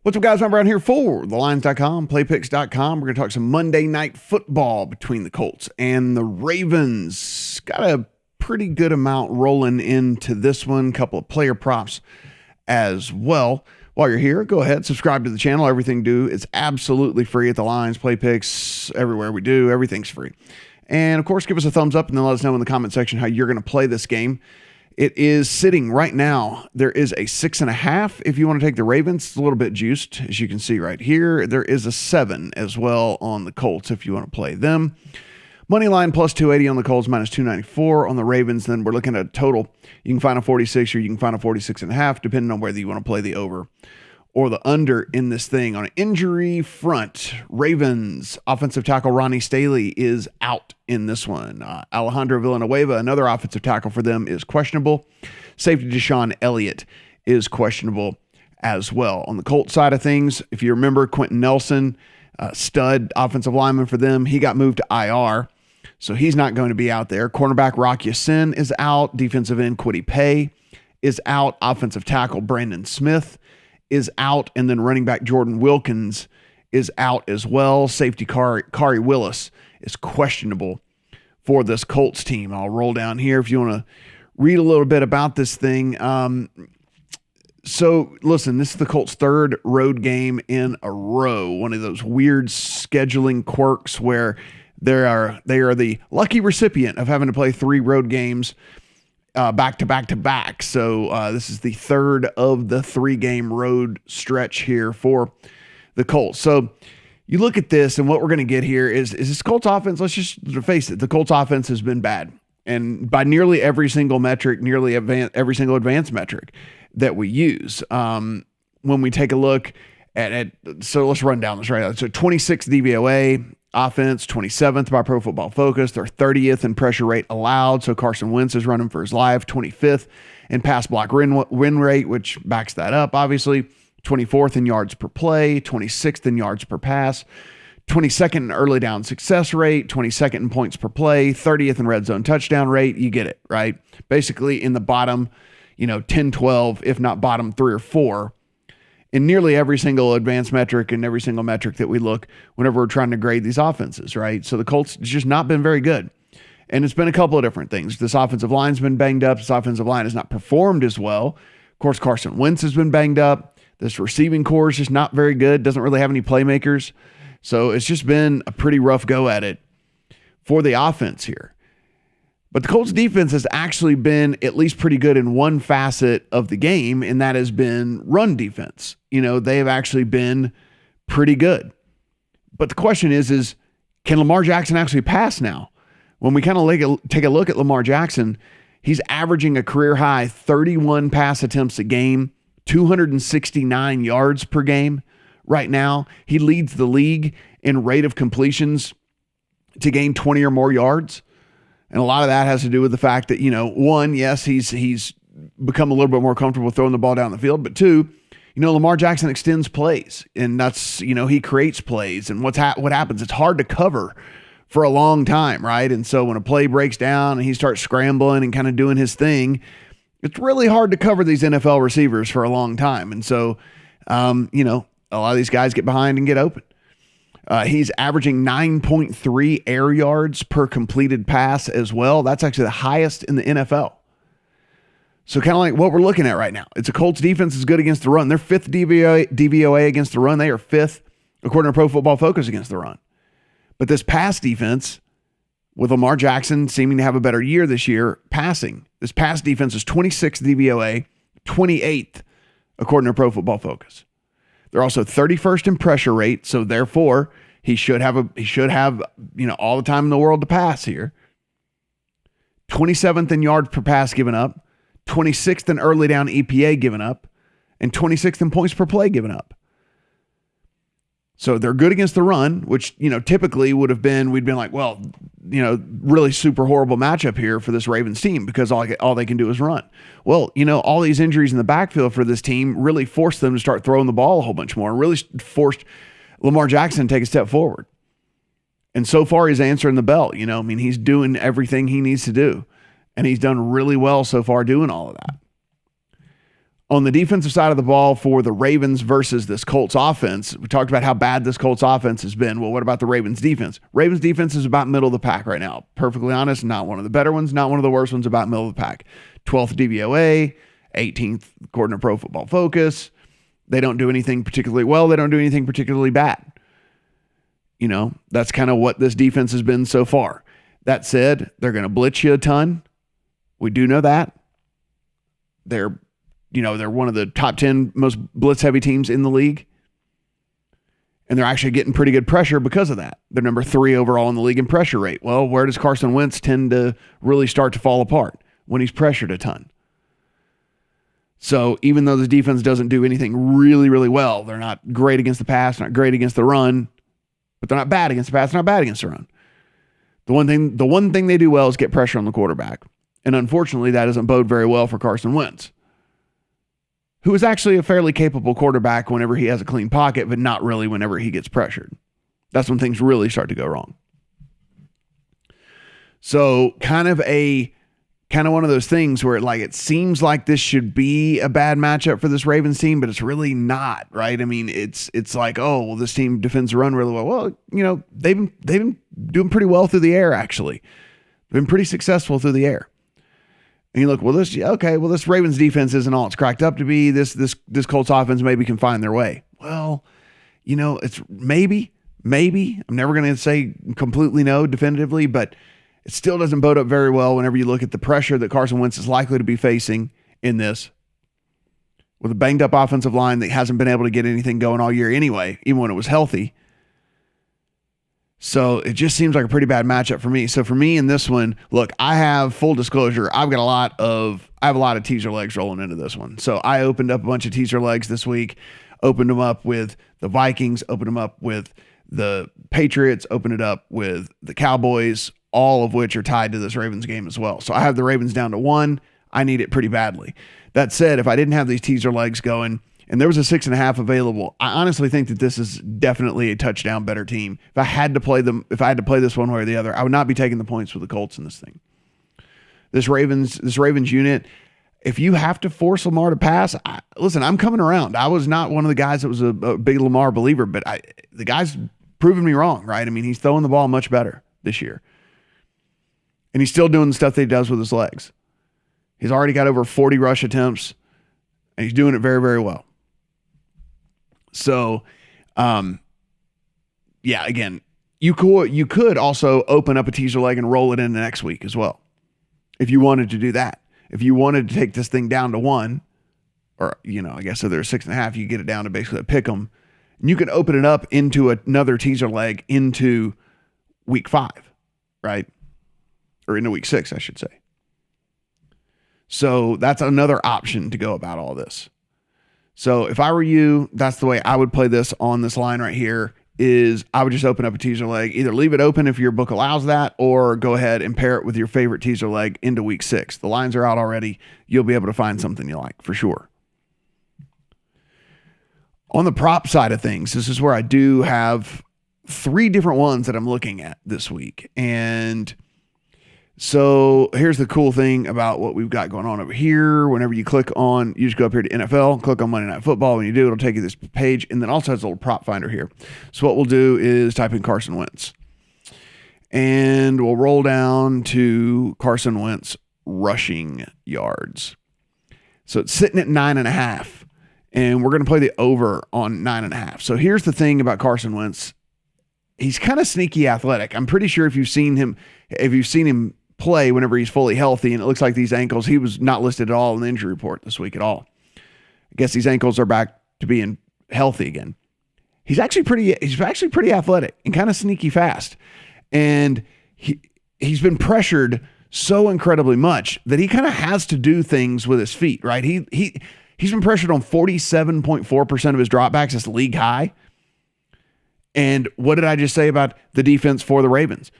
What's up, guys? I'm Brown here for TheLines.com, PlayPicks.com. We're going to talk some Monday Night Football between the Colts and the Ravens. Got a pretty good amount rolling into this one. Couple of player props as well. While you're here, go ahead, subscribe to the channel. Everything do is absolutely free at The Lines, PlayPicks, everywhere we do. Everything's free. And, of course, give us a thumbs up and then let us know in the comment section how you're going to play this game. It is sitting right now. There is a 6.5 if you want to take the Ravens. It's a little bit juiced, as you can see right here. There is a 7 as well on the Colts if you want to play them. Money line plus 280 on the Colts, minus 294 on the Ravens. Then we're looking at a total. You can find a 46 or you can find a 46.5, depending on whether you want to play the over or the under in this thing. On an injury front, Ravens offensive tackle Ronnie Staley is out in this one. Alejandro Villanueva, another offensive tackle for them, is questionable. Safety Deshaun Elliott is questionable as well. On the Colts side of things, if you remember, Quentin Nelson, stud offensive lineman for them, he got moved to IR, so he's not going to be out there. Cornerback Rock Ya-Sin is out. Defensive end Kwity Paye is out. Offensive tackle Brandon Smith is out, and then running back Jordan Wilkins is out as well. Safety Kari Willis is questionable for this Colts team. I'll roll down here if you want to read a little bit about this thing. So listen, this is the Colts' third road game in a row. One of those weird scheduling quirks where they are the lucky recipient of having to play 3 road games back to back to back. So this is the third of the 3-game road stretch here for the Colts. So you look at this, and what we're going to get here is this Colts offense. Let's just face it. The Colts offense has been bad, and by nearly every single metric, every single advanced metric that we use. When we take a look at so let's run down this right. So 26th DVOA offense, 27th by Pro Football Focus. They're 30th in pressure rate allowed. So Carson Wentz is running for his life. 25th in pass block win rate, which backs that up, obviously. 24th in yards per play, 26th in yards per pass, 22nd in early down success rate, 22nd in points per play, 30th in red zone touchdown rate. You get it, right? Basically in the bottom, 10, 12, if not bottom 3 or 4 in nearly every single advanced metric and every single metric that we look whenever we're trying to grade these offenses, right? So the Colts has just not been very good. And it's been a couple of different things. This offensive line's been banged up. This offensive line has not performed as well. Of course, Carson Wentz has been banged up. This receiving core is just not very good. Doesn't really have any playmakers. So it's just been a pretty rough go at it for the offense here. But the Colts defense has actually been at least pretty good in one facet of the game, and that has been run defense. They have actually been pretty good. But the question is can Lamar Jackson actually pass now? When we kind of take a look at Lamar Jackson, he's averaging a career high 31 pass attempts a game, 269 yards per game right now. He leads the league in rate of completions to gain 20 or more yards. And a lot of that has to do with the fact that, one, yes, he's become a little bit more comfortable throwing the ball down the field. But two, Lamar Jackson extends plays, and that's, he creates plays. And what happens? It's hard to cover for a long time, right? And so when a play breaks down and he starts scrambling and kind of doing his thing, it's really hard to cover these NFL receivers for a long time. And so, a lot of these guys get behind and get open. He's averaging 9.3 air yards per completed pass as well. That's actually the highest in the NFL. So kind of like what we're looking at right now. It's a Colts defense is good against the run. They're 5th DVOA against the run. They are 5th, according to Pro Football Focus, against the run. But this pass defense, with Lamar Jackson seeming to have a better year this year, passing. This pass defense is 26th DVOA, 28th, according to Pro Football Focus. They're also 31st in pressure rate, so therefore he should have all the time in the world to pass here. 27th in yards per pass given up, 26th in early down EPA given up, and 26th in points per play given up. So they're good against the run, which, typically we'd been like, well, really super horrible matchup here for this Ravens team because all they can do is run. Well, all these injuries in the backfield for this team really forced them to start throwing the ball a whole bunch more and really forced Lamar Jackson to take a step forward. And so far he's answering the bell, he's doing everything he needs to do. And he's done really well so far doing all of that. On the defensive side of the ball for the Ravens versus this Colts offense, we talked about how bad this Colts offense has been. Well, what about the Ravens defense? Ravens defense is about middle of the pack right now. Perfectly honest, not one of the better ones, not one of the worst ones, about middle of the pack. 12th DVOA, 18th according to Pro Football Focus. They don't do anything particularly well. They don't do anything particularly bad. You know, that's kind of what this defense has been so far. That said, they're going to blitz you a ton. We do know that. They're one of the top 10 most blitz-heavy teams in the league. And they're actually getting pretty good pressure because of that. They're number 3 overall in the league in pressure rate. Well, where does Carson Wentz tend to really start to fall apart? When he's pressured a ton. So even though the defense doesn't do anything really, really well, they're not great against the pass, not great against the run, but they're not bad against the pass, not bad against the run. The one thing they do well is get pressure on the quarterback. And unfortunately, that doesn't bode very well for Carson Wentz, who is actually a fairly capable quarterback whenever he has a clean pocket, but not really whenever he gets pressured. That's when things really start to go wrong. So kind of one of those things where it seems like this should be a bad matchup for this Ravens team, but it's really not, right? I mean, it's like, oh, well, this team defends the run really well. Well, you know, they've been doing pretty well through the air, actually. They've been pretty successful through the air. And you look, well, this Ravens defense isn't all it's cracked up to be. This Colts offense maybe can find their way. Well, you know, it's maybe. I'm never going to say completely no definitively, but it still doesn't bode up very well whenever you look at the pressure that Carson Wentz is likely to be facing in this, with a banged up offensive line that hasn't been able to get anything going all year anyway, even when it was healthy. So it just seems like a pretty bad matchup for me. So for me in this one, look, I have full disclosure. I have a lot of teaser legs rolling into this one. So I opened up a bunch of teaser legs this week, opened them up with the Vikings, opened them up with the Patriots, opened it up with the Cowboys, all of which are tied to this Ravens game as well. So I have the Ravens down to 1. I need it pretty badly. That said, if I didn't have these teaser legs going and there was a 6.5 available, I honestly think that this is definitely a touchdown better team. If I had to play this one way or the other, I would not be taking the points with the Colts in this thing. This Ravens unit, if you have to force Lamar to pass, listen, I'm coming around. I was not one of the guys that was a big Lamar believer, but the guy's proven me wrong, right? I mean, he's throwing the ball much better this year. And he's still doing the stuff that he does with his legs. He's already got over 40 rush attempts, and he's doing it very, very well. So, again, you could also open up a teaser leg and roll it in the next week as well, if you wanted to do that. If you wanted to take this thing down to 1, or, I guess if there's 6.5, you get it down to basically a pick 'em. And you can open it up into another teaser leg into week 5, right? Or into week 6, I should say. So that's another option to go about all this. So if I were you, that's the way I would play this on this line right here, is I would just open up a teaser leg. Either leave it open if your book allows that, or go ahead and pair it with your favorite teaser leg into week 6. The lines are out already. You'll be able to find something you like for sure. On the prop side of things, this is where I do have 3 different ones that I'm looking at this week. And so here's the cool thing about what we've got going on over here. Whenever you click on, you just go up here to NFL, click on Monday Night Football. When you do, it'll take you to this page, and then also has a little prop finder here. So what we'll do is type in Carson Wentz, and we'll roll down to Carson Wentz rushing yards. So it's sitting at 9.5, and we're going to play the over on 9.5. So here's the thing about Carson Wentz. He's kind of sneaky athletic. I'm pretty sure if you've seen him play whenever he's fully healthy, and it looks like these ankles, he was not listed at all in the injury report this week at all. I guess these ankles are back to being healthy again. He's actually pretty athletic and kind of sneaky fast. And he's been pressured so incredibly much that he kind of has to do things with his feet, right? He's been pressured on 47.4% of his dropbacks. That's league high. And what did I just say about the defense for the Ravens?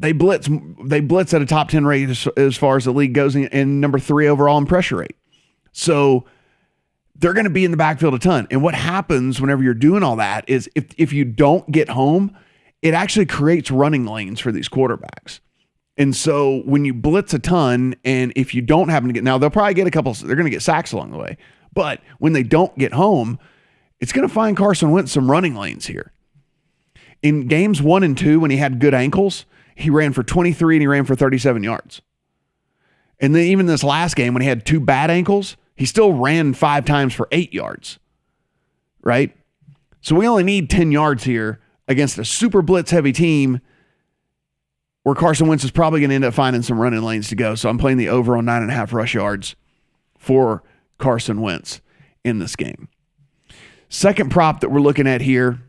They blitz at a top 10 rate as far as the league goes, and number 3 overall in pressure rate. So they're going to be in the backfield a ton. And what happens whenever you're doing all that is if you don't get home, it actually creates running lanes for these quarterbacks. And so when you blitz a ton, and if you don't happen to get, now they'll probably get they're going to get sacks along the way, But when they don't get home, it's going to find Carson Wentz some running lanes here. In games 1 and 2, when he had good ankles, he ran for 23 and he ran for 37 yards. And then even this last game, when he had 2 bad ankles, he still ran 5 times for 8 yards, right? So we only need 10 yards here against a super blitz heavy team where Carson Wentz is probably going to end up finding some running lanes to go. So I'm playing the over on 9.5 rush yards for Carson Wentz in this game. Second prop that we're looking at here,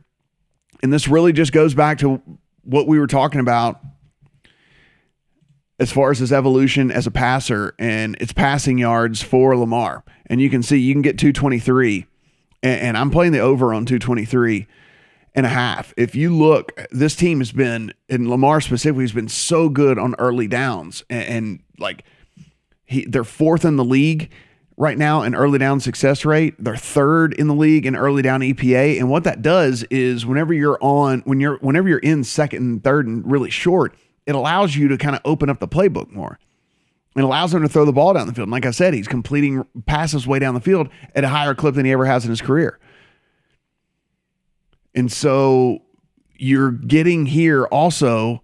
and this really just goes back to what we were talking about as far as his evolution as a passer and its passing yards for Lamar. And you can see you can get 223, and I'm playing the over on 223 and a half. If you look, this team has been, and Lamar specifically, has been so good on early downs, and like they're 4th in the league right now in early down success rate. They're 3rd in the league in early down EPA. And what that does is whenever you're in 2nd and 3rd and really short, it allows you to kind of open up the playbook more. It allows him to throw the ball down the field. And like I said, he's completing passes way down the field at a higher clip than he ever has in his career. And so you're getting here also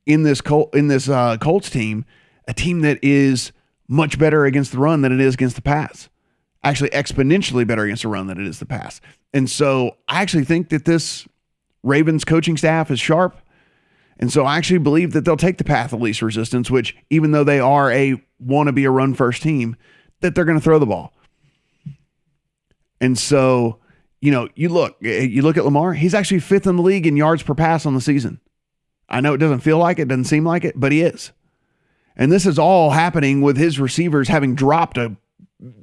in this Colts team, a team that is much better against the run than it is against the pass. Actually, exponentially better against the run than it is the pass. And so I actually think that this Ravens coaching staff is sharp. And so I actually believe that they'll take the path of least resistance, which even though they want to be a run first team, that they're going to throw the ball. And so, you look at Lamar, he's actually 5th in the league in yards per pass on the season. I know it doesn't feel like it, doesn't seem like it, but he is. And this is all happening with his receivers having dropped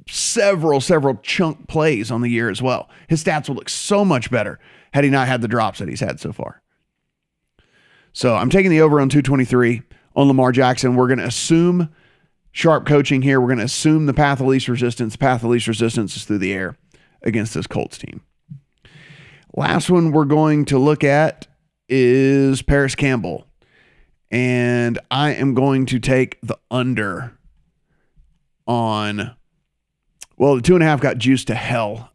several chunk plays on the year as well. His stats would look so much better had he not had the drops that he's had so far. So I'm taking the over on 223 on Lamar Jackson. We're going to assume sharp coaching here. We're going to assume the path of least resistance. The path of least resistance is through the air against this Colts team. Last one we're going to look at is Paris Campbell. And I am going to take the under on, the 2.5 got juiced to hell.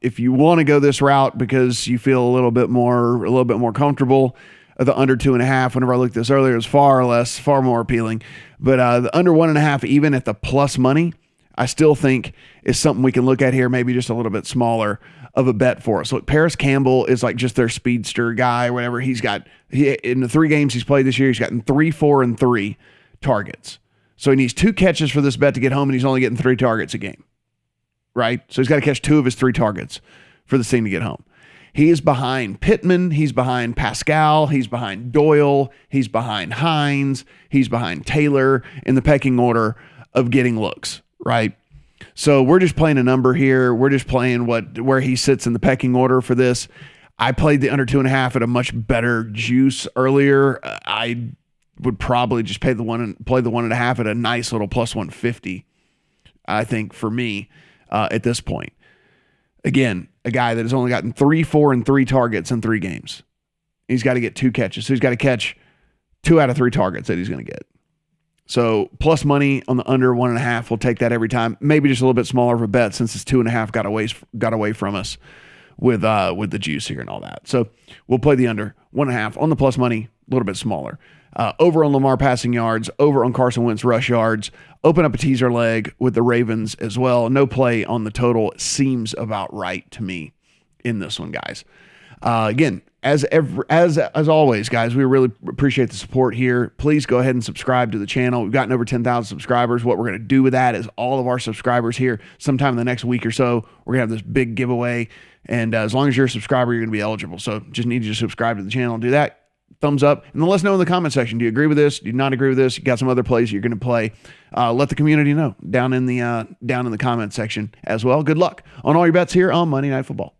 If you want to go this route because you feel a little bit more comfortable, the under 2.5, whenever I looked at this earlier, is far more appealing. But the under 1.5, even at the plus money, I still think is something we can look at here, maybe just a little bit smaller of a bet for us. Look, Paris Campbell is like just their speedster guy or whatever. In the 3 games he's played this year, he's gotten 3, 4, and 3 targets. So he needs 2 catches for this bet to get home, and he's only getting 3 targets a game, right? So he's got to catch 2 of his 3 targets for this thing to get home. He is behind Pittman. He's behind Pascal. He's behind Doyle. He's behind Hines. He's behind Taylor in the pecking order of getting looks, right? So we're just playing a number here. We're just playing where he sits in the pecking order for this. I played the under 2.5 at a much better juice earlier. I would probably just play the 1.5 at a nice little plus 150. I think for me at this point, again, a guy that has only gotten 3, 4, and 3 targets in 3 games. He's got to get 2 catches. So he's got to catch 2 out of 3 targets that he's going to get. So plus money on the under 1.5. We'll take that every time. Maybe just a little bit smaller of a bet since this 2.5 got away from us with the juice here and all that. So we'll play the under 1.5 on the plus money, a little bit smaller. Over on Lamar passing yards, over on Carson Wentz rush yards. Open up a teaser leg with the Ravens as well. No play on the total seems about right to me in this one, guys. Again, as always, guys, we really appreciate the support here. Please go ahead and subscribe to the channel. We've gotten over 10,000 subscribers. What we're going to do with that is all of our subscribers here sometime in the next week or so, we're going to have this big giveaway. And as long as you're a subscriber, you're going to be eligible. So just need you to subscribe to the channel and do that. Thumbs up. And then let us know in the comment section. Do you agree with this? Do you not agree with this? You got some other plays you're going to play. Let the community know down in the comment section as well. Good luck on all your bets here on Monday Night Football.